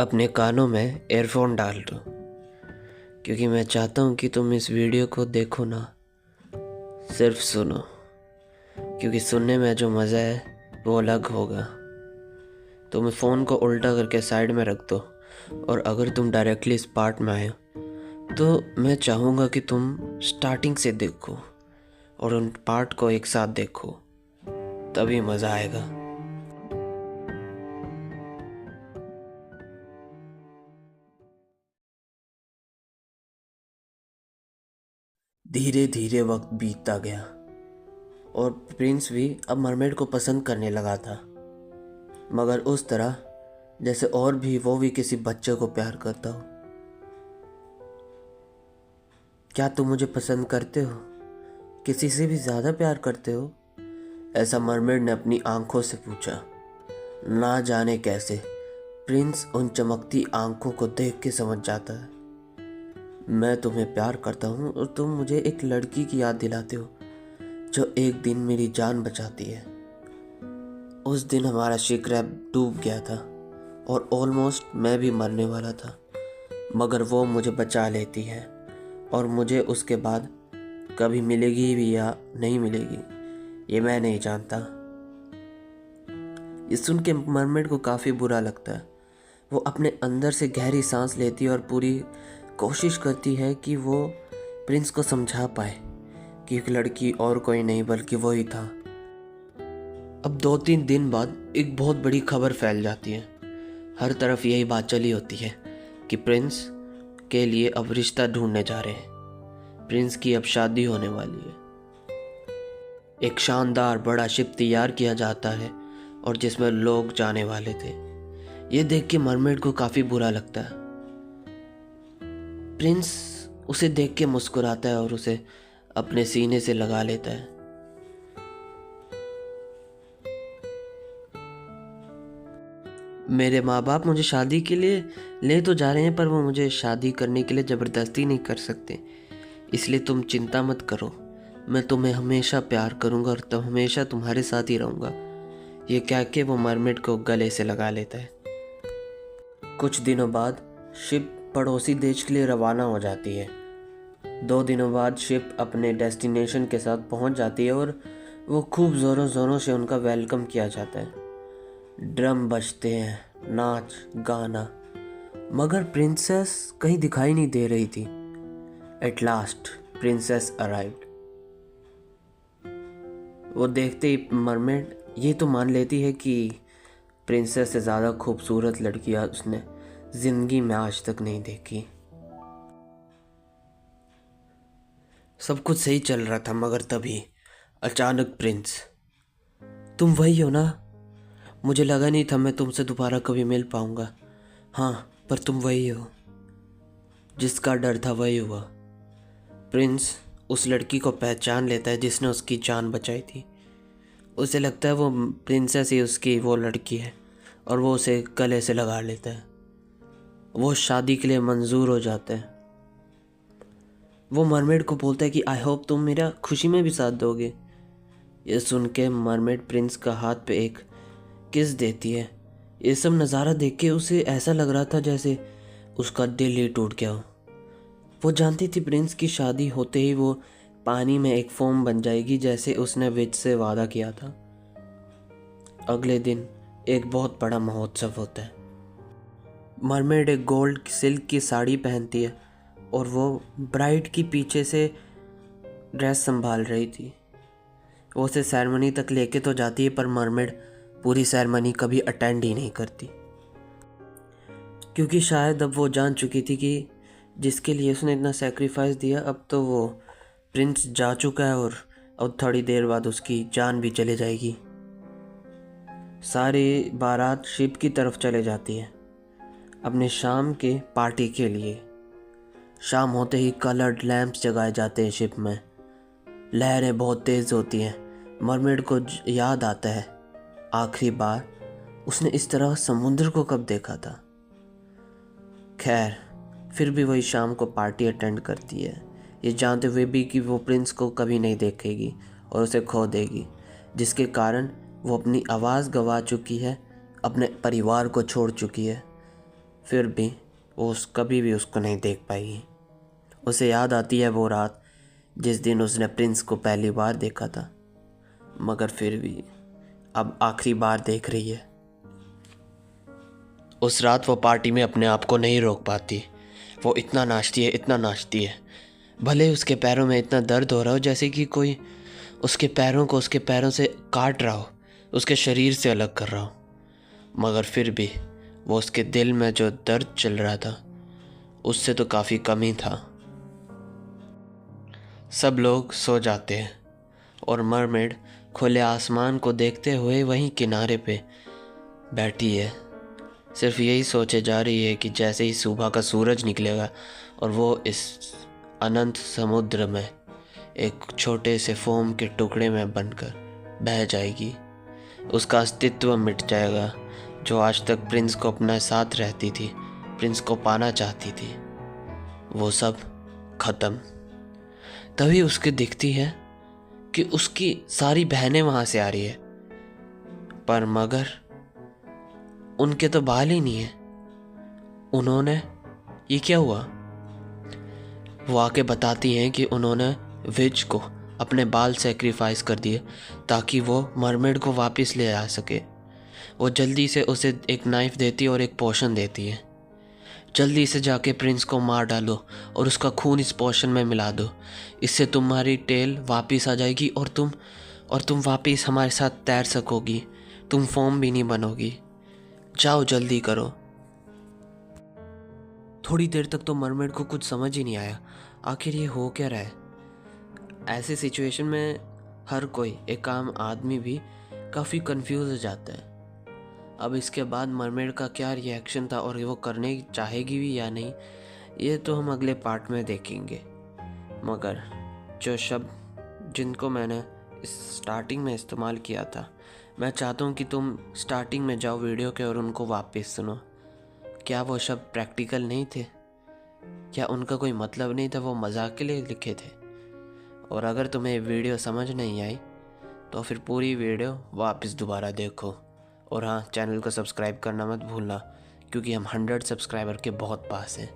अपने कानों में एयरफोन डाल दो, क्योंकि मैं चाहता हूँ कि तुम इस वीडियो को देखो ना, सिर्फ सुनो, क्योंकि सुनने में जो मज़ा है वो अलग होगा। तुम फ़ोन को उल्टा करके साइड में रख दो, और अगर तुम डायरेक्टली इस पार्ट में आए हो तो मैं चाहूँगा कि तुम स्टार्टिंग से देखो और उन पार्ट को एक साथ देखो, तभी मज़ा आएगा। धीरे धीरे वक्त बीतता गया और प्रिंस भी अब मरमेड को पसंद करने लगा था, मगर उस तरह जैसे और भी वो भी किसी बच्चे को प्यार करता हो। क्या तुम मुझे पसंद करते हो? किसी से भी ज़्यादा प्यार करते हो? ऐसा मरमेड ने अपनी आंखों से पूछा। ना जाने कैसे प्रिंस उन चमकती आंखों को देख के समझ जाता है। मैं तुम्हें प्यार करता हूँ और तुम मुझे एक लड़की की याद दिलाते हो जो एक दिन मेरी जान बचाती है। उस दिन हमारा शिपरैप डूब गया था और ऑलमोस्ट मैं भी मरने वाला था, मगर वो मुझे बचा लेती है और मुझे उसके बाद कभी मिलेगी भी या नहीं मिलेगी ये मैं नहीं जानता। ये सुन के मरमेड को काफ़ी बुरा लगता है। वो अपने अंदर से गहरी सांस लेती है और पूरी कोशिश करती है कि वो प्रिंस को समझा पाए कि एक लड़की और कोई नहीं बल्कि वो ही था। अब 2-3 दिन बाद एक बहुत बड़ी खबर फैल जाती है। हर तरफ यही बात चली होती है कि प्रिंस के लिए अब रिश्ता ढूंढने जा रहे हैं। प्रिंस की अब शादी होने वाली है। एक शानदार बड़ा शिप तैयार किया जाता है और जिसमें लोग जाने वाले थे। ये देख के मरमेड को काफ़ी बुरा लगता है। प्रिंस उसे देख के मुस्कुराता है और उसे अपने सीने से लगा लेता है। मेरे माँ बाप मुझे शादी के लिए ले तो जा रहे हैं, पर वो मुझे शादी करने के लिए ज़बरदस्ती नहीं कर सकते, इसलिए तुम चिंता मत करो। मैं तुम्हें हमेशा प्यार करूँगा और तो हमेशा तुम्हारे साथ ही रहूँगा। ये कह के वो मरमेड को गले से लगा लेता है। कुछ दिनों बाद शिप पड़ोसी देश के लिए रवाना हो जाती है। 2 दिनों बाद शिप अपने डेस्टिनेशन के साथ पहुंच जाती है और वो खूब ज़ोरों ज़ोरों से उनका वेलकम किया जाता है। ड्रम बजते हैं, नाच गाना, मगर प्रिंसेस कहीं दिखाई नहीं दे रही थी। At last princess arrived. वो देखते ही मरमेड ये तो मान लेती है कि प्रिंसेस से ज़्यादा खूबसूरत लड़कियां उसने ज़िंदगी में आज तक नहीं देखी। सब कुछ सही चल रहा था, मगर तभी अचानक प्रिंस, तुम वही हो ना? मुझे लगा नहीं था मैं तुमसे दोबारा कभी मिल पाऊंगा। हाँ, पर तुम वही हो। जिसका डर था वही हुआ। प्रिंस उस लड़की को पहचान लेता है जिसने उसकी जान बचाई थी। उसे लगता है वो प्रिंसेस ही उसकी वो लड़की है और वो उसे गले से लगा लेता है। वो शादी के लिए मंजूर हो जाता है। वो मरमेड को बोलता है कि आई होप तुम मेरा खुशी में भी साथ दोगे। ये सुन के मरमेड प्रिंस का हाथ पे एक किस देती है। ये सब नज़ारा देख के उसे ऐसा लग रहा था जैसे उसका दिल ही टूट गया हो। वो जानती थी प्रिंस की शादी होते ही वो पानी में एक फोम बन जाएगी, जैसे उसने विज से वादा किया था। अगले दिन एक बहुत बड़ा महोत्सव होता है। मरमेड एक गोल्ड सिल्क की साड़ी पहनती है और वो ब्राइड की पीछे से ड्रेस संभाल रही थी। वो उसे सेरेमनी तक लेके तो जाती है, पर मरमेड पूरी सेरेमनी कभी अटेंड ही नहीं करती, क्योंकि शायद अब वो जान चुकी थी कि जिसके लिए उसने इतना सेक्रीफाइस दिया, अब तो वो प्रिंस जा चुका है और अब थोड़ी देर बाद उसकी जान भी चली जाएगी। सारी बारात शिप की तरफ चले जाती है अपने शाम के पार्टी के लिए। शाम होते ही कलर्ड लैंप्स जगाए जाते हैं शिप में। लहरें बहुत तेज़ होती हैं। मरमेड को याद आता है आखिरी बार उसने इस तरह समुद्र को कब देखा था। खैर, फिर भी वही शाम को पार्टी अटेंड करती है, ये जानते हुए भी कि वो प्रिंस को कभी नहीं देखेगी और उसे खो देगी, जिसके कारण वो अपनी आवाज़ गंवा चुकी है, अपने परिवार को छोड़ चुकी है। फिर भी वो कभी भी उसको नहीं देख पाएगी। उसे याद आती है वो रात जिस दिन उसने प्रिंस को पहली बार देखा था, मगर फिर भी अब आखिरी बार देख रही है। उस रात वो पार्टी में अपने आप को नहीं रोक पाती। वो इतना नाचती है, इतना नाचती है, भले उसके पैरों में इतना दर्द हो रहा हो जैसे कि कोई उसके पैरों को उसके पैरों से काट रहा हो, उसके शरीर से अलग कर रहा हो, मगर फिर भी वो उसके दिल में जो दर्द चल रहा था उससे तो काफ़ी कम ही था। सब लोग सो जाते हैं और मरमेड खुले आसमान को देखते हुए वहीं किनारे पे बैठी है। सिर्फ यही सोचे जा रही है कि जैसे ही सुबह का सूरज निकलेगा और वो इस अनंत समुद्र में एक छोटे से फोम के टुकड़े में बनकर बह जाएगी, उसका अस्तित्व मिट जाएगा। जो आज तक प्रिंस को अपने साथ रहती थी, प्रिंस को पाना चाहती थी, वो सब खत्म। तभी उसके दिखती है कि उसकी सारी बहनें वहां से आ रही है, पर मगर उनके तो बाल ही नहीं है। उन्होंने, ये क्या हुआ? वो आके बताती हैं कि उन्होंने विज को अपने बाल सेक्रीफाइस कर दिए ताकि वो मरमेड को वापस ले आ सके। वो जल्दी से उसे एक नाइफ देती है और एक पोशन देती है। जल्दी से जाके प्रिंस को मार डालो और उसका खून इस पोशन में मिला दो, इससे तुम्हारी टेल वापस आ जाएगी और तुम वापस हमारे साथ तैर सकोगी, तुम फोम भी नहीं बनोगी। जाओ जल्दी करो। थोड़ी देर तक तो मरमेड को कुछ समझ ही नहीं आया, आखिर ये हो क्या रहा है। ऐसे सिचुएशन में हर कोई, एक आम आदमी भी काफ़ी कंफ्यूज हो जाता है। अब इसके बाद मरमेड का क्या रिएक्शन था और वो करने चाहेगी भी या नहीं, ये तो हम अगले पार्ट में देखेंगे। मगर जो शब्द जिनको मैंने स्टार्टिंग में इस्तेमाल किया था, मैं चाहता हूँ कि तुम स्टार्टिंग में जाओ वीडियो के और उनको वापस सुनो। क्या वो शब्द प्रैक्टिकल नहीं थे? क्या उनका कोई मतलब नहीं था? वो मजाक के लिए लिखे थे? और अगर तुम्हें वीडियो समझ नहीं आई तो फिर पूरी वीडियो वापस दोबारा देखो। और हाँ, चैनल को सब्सक्राइब करना मत भूलना, क्योंकि हम 100 सब्सक्राइबर के बहुत पास हैं।